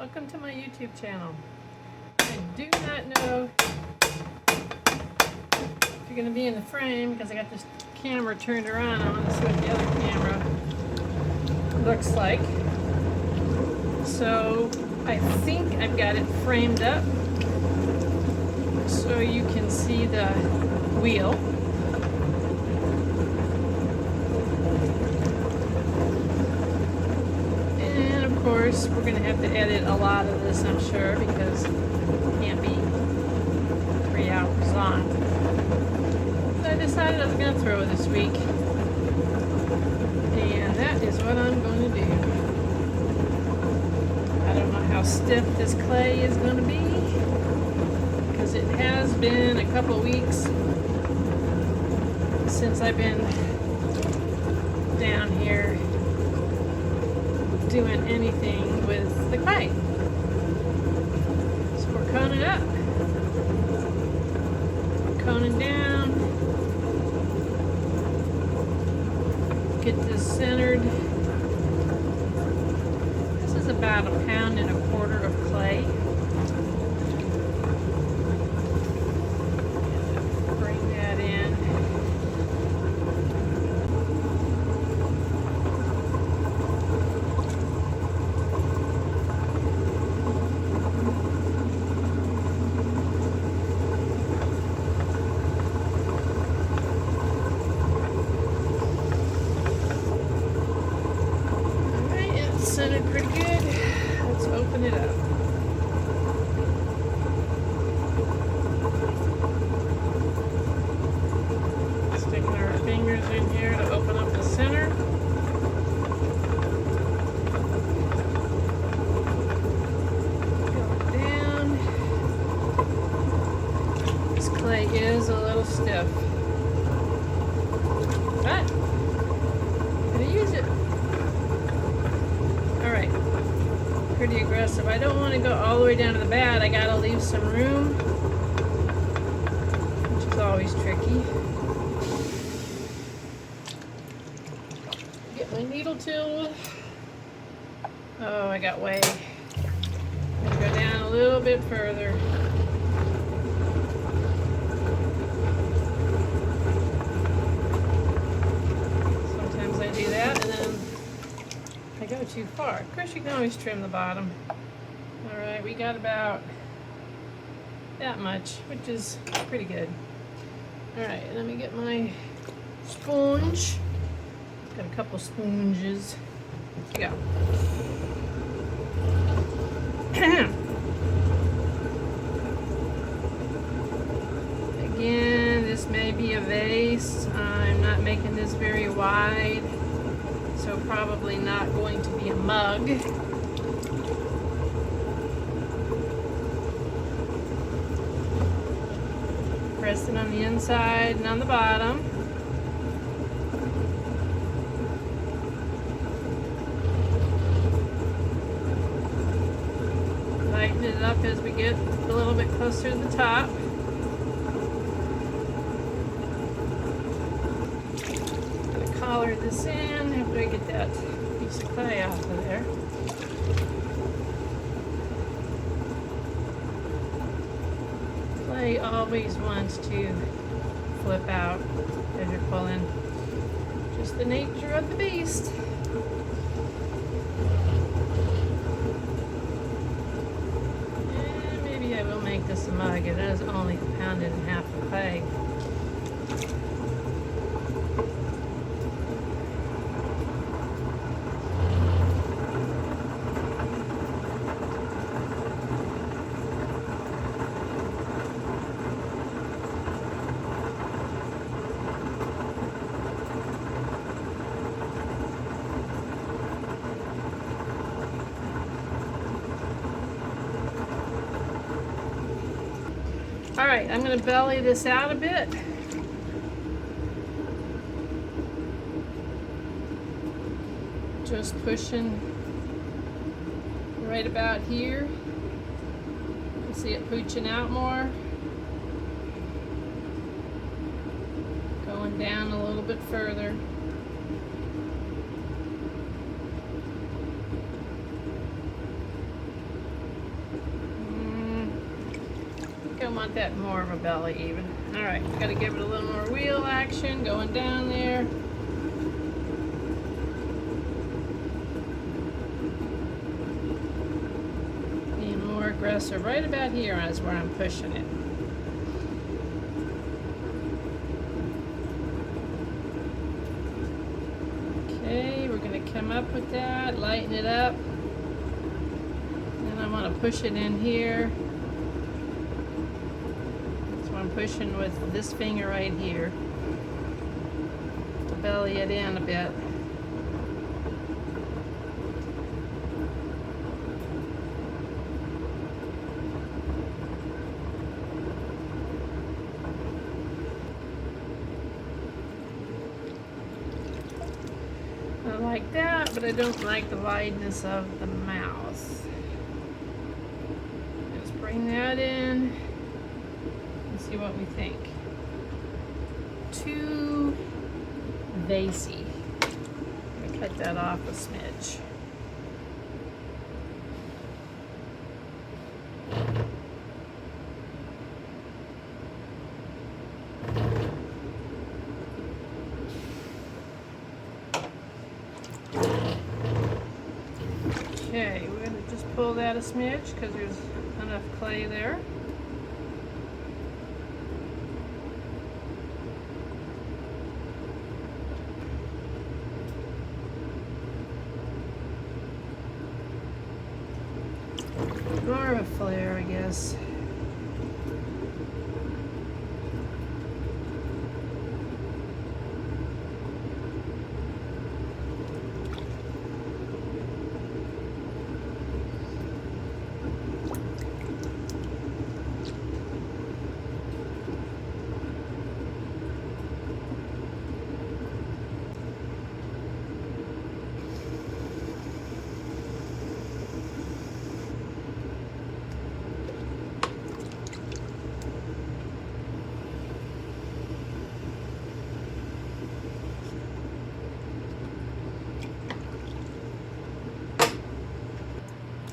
Welcome to my YouTube channel. I do not know if you're going to be in the frame because I got this camera turned around. I want to see what the other camera looks like. So I think I've got it framed up so you can see the wheel. And of course we're going to have to edit a lot of this, I'm sure, because it can't be 3 hours long. So I decided I was going to throw it this week. And that is what I'm going to do. I don't know how stiff this clay is going to be, because it has been a couple weeks since I've been down here doing anything with the clay. So we're coning up, we're coning down, get this centered. This is about 1.25 pounds of clay. Bring that in. Alright, it's centered pretty good. Let's open it up. Sticking our fingers in here to open up the center. Go down. This clay is a little stiff, but I'm gonna use it. Alright, pretty aggressive. I don't want to go all the way down to the bad. I gotta leave some room, which is always tricky. Get my needle tool. Oh, I got way. I'm gonna go down a little bit further. Sometimes I do that and then I go too far. Of course, you can always trim the bottom. Alright, we got about that much, which is pretty good. Alright, let me get my sponge. Got a couple sponges. Here we go. Again, this may be a vase. I'm not making this very wide, so probably not going to be a mug. Press it on the inside and on the bottom. Lighten it up as we get a little bit closer to the top. Gonna collar this in after I get that piece of clay off of there. Clay always wants to flip out as you're pulling. Just the nature of the beast. And maybe I will make this a mug. It is only 1.5 pounds of clay. Alright, I'm going to belly this out a bit. Just pushing right about here. You see it pooching out more. Going down a little bit further. that more of a belly even. All right, got to give it a little more wheel action going down there. Being more aggressive right about here is where I'm pushing it. Okay, we're going to come up with that, lighten it up. And I want to push it in here. So I'm pushing with this finger right here to belly it in a bit. I like that, but I don't like the wideness of the mouth. Just bring that in and see what we think. Too vasey. I'm gonna cut that off a smidge. Okay, we're going to just pull that a smidge because there's enough clay there. More of a flare, I guess.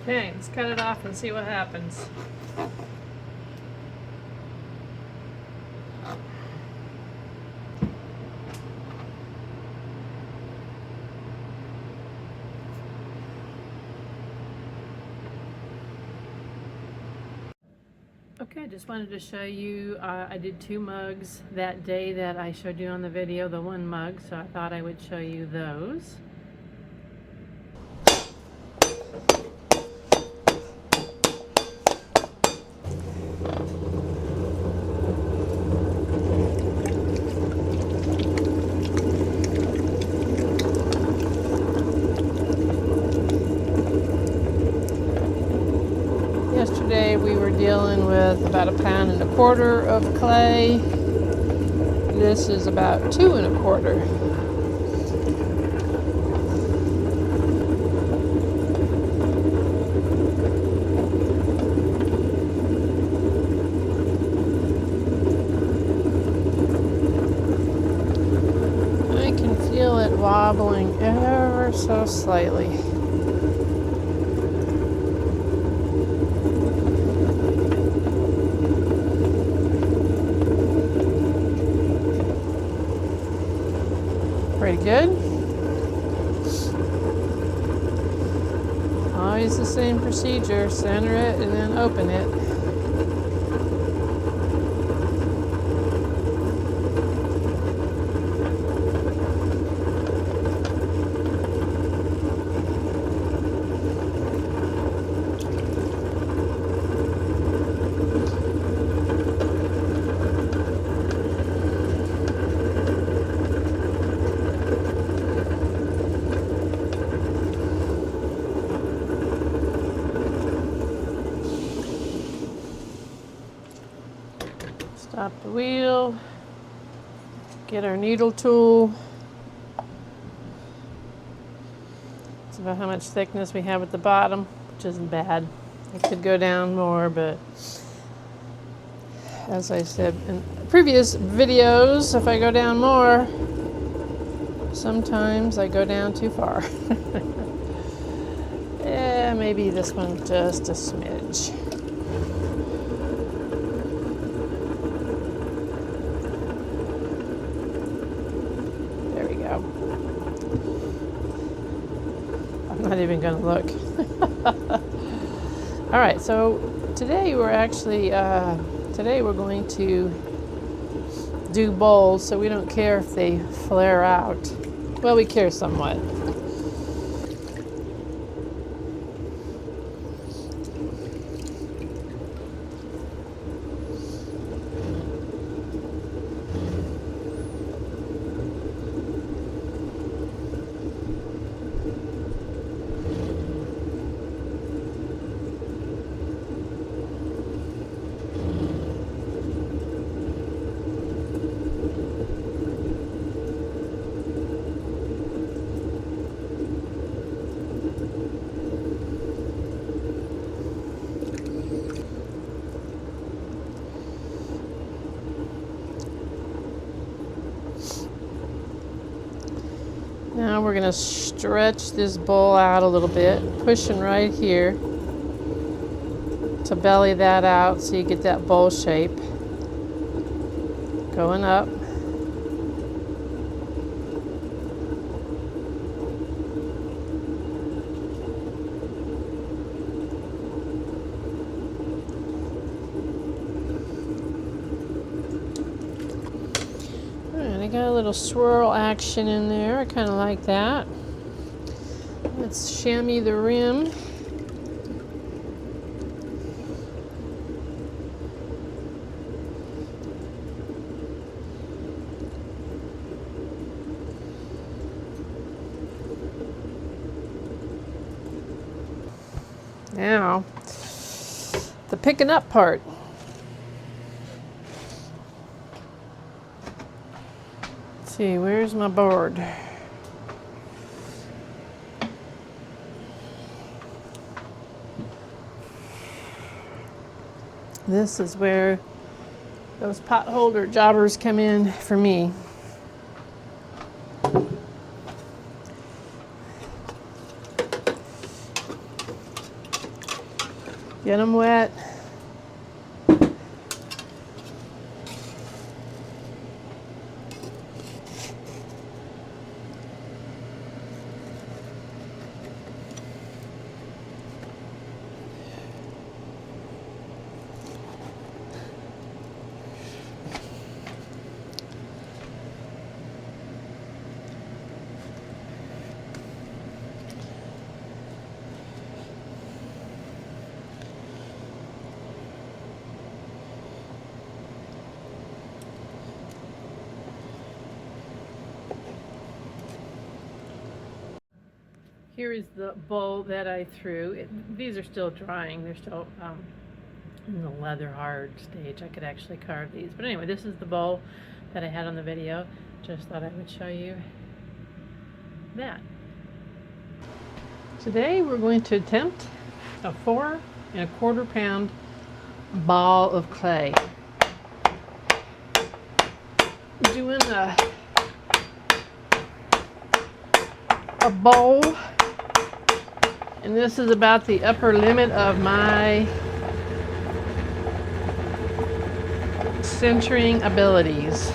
Okay, let's cut it off and see what happens. Okay, just wanted to show you, I did 2 mugs that day that I showed you on the video, the 1 mug, so I thought I would show you those. Yesterday we were dealing with about 1.25 pounds of clay. This is about 2 1/4. I can feel it wobbling ever so slightly. Pretty good. Always the same procedure, center it and then open it. Stop the wheel, get our needle tool. It's about how much thickness we have at the bottom, which isn't bad. It could go down more, but as I said in previous videos, if I go down more, sometimes I go down too far. Yeah, maybe this one just a smidge. not even going to look. All right, so today we're actually, today we're going to do bowls, so we don't care if they flare out. Well, we care somewhat. Now we're going to stretch this bowl out a little bit, pushing right here to belly that out so you get that bowl shape. Going up. I got a little swirl action in there. I kind of like that. Let's chamois the rim. Now, the picking up part. Let's see, where's my board? This is where those pot holder jobbers come in for me. Get them wet. Here is the bowl that I threw. These are still drying. They're still in the leather hard stage. I could actually carve these. But anyway, this is the bowl that I had on the video. Just thought I would show you that. Today we're going to attempt a 4 1/4 pound ball of clay. Doing a bowl. And this is about the upper limit of my centering abilities.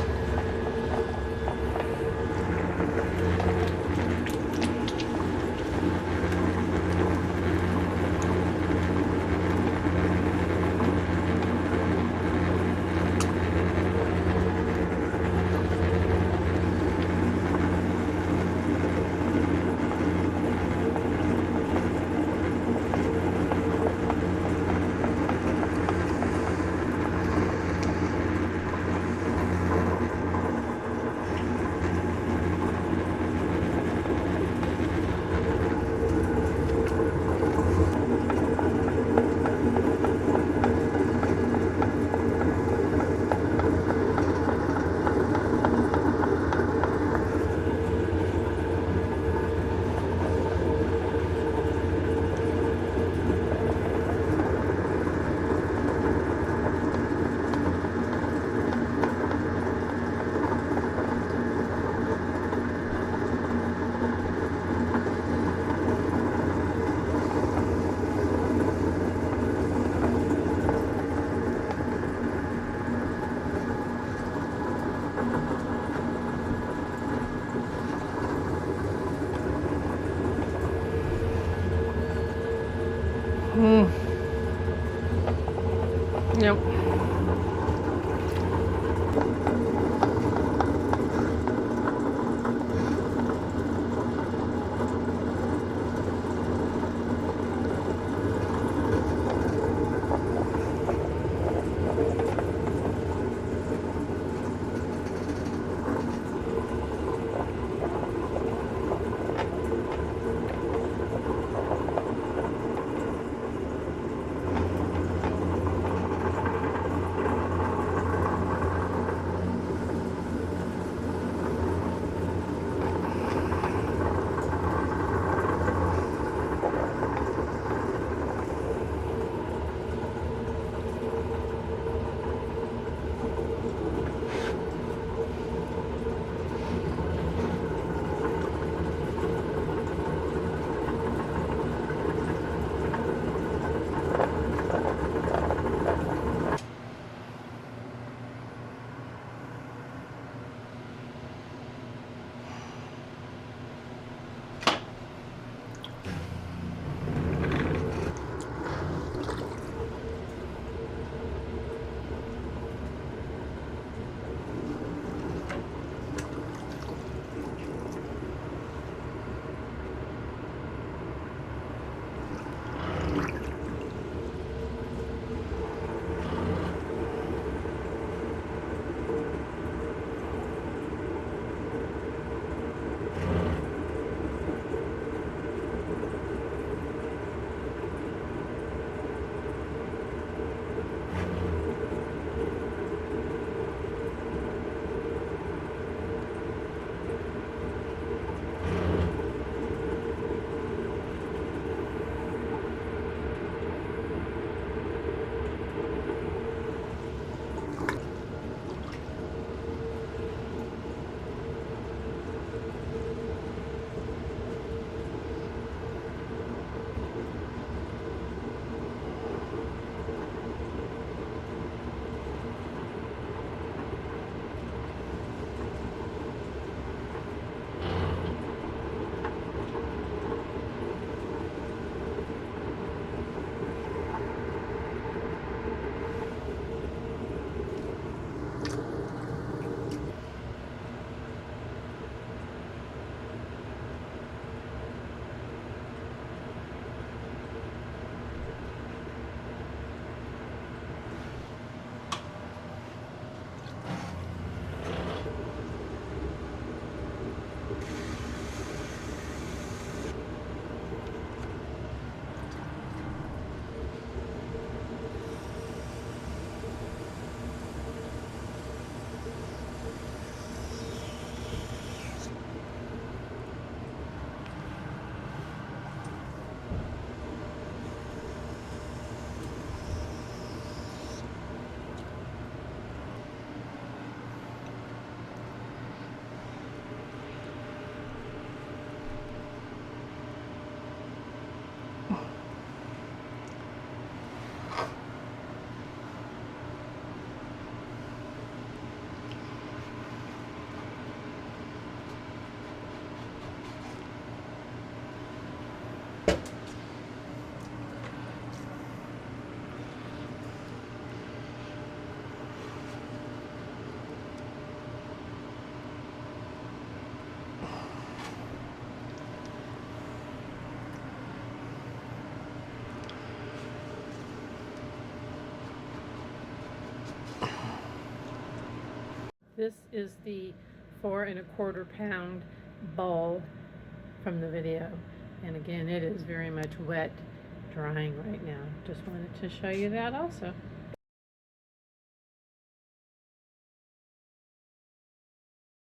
Nope. This is the 4¼ pound ball from the video. And again, it is very much wet drying right now. Just wanted to show you that also.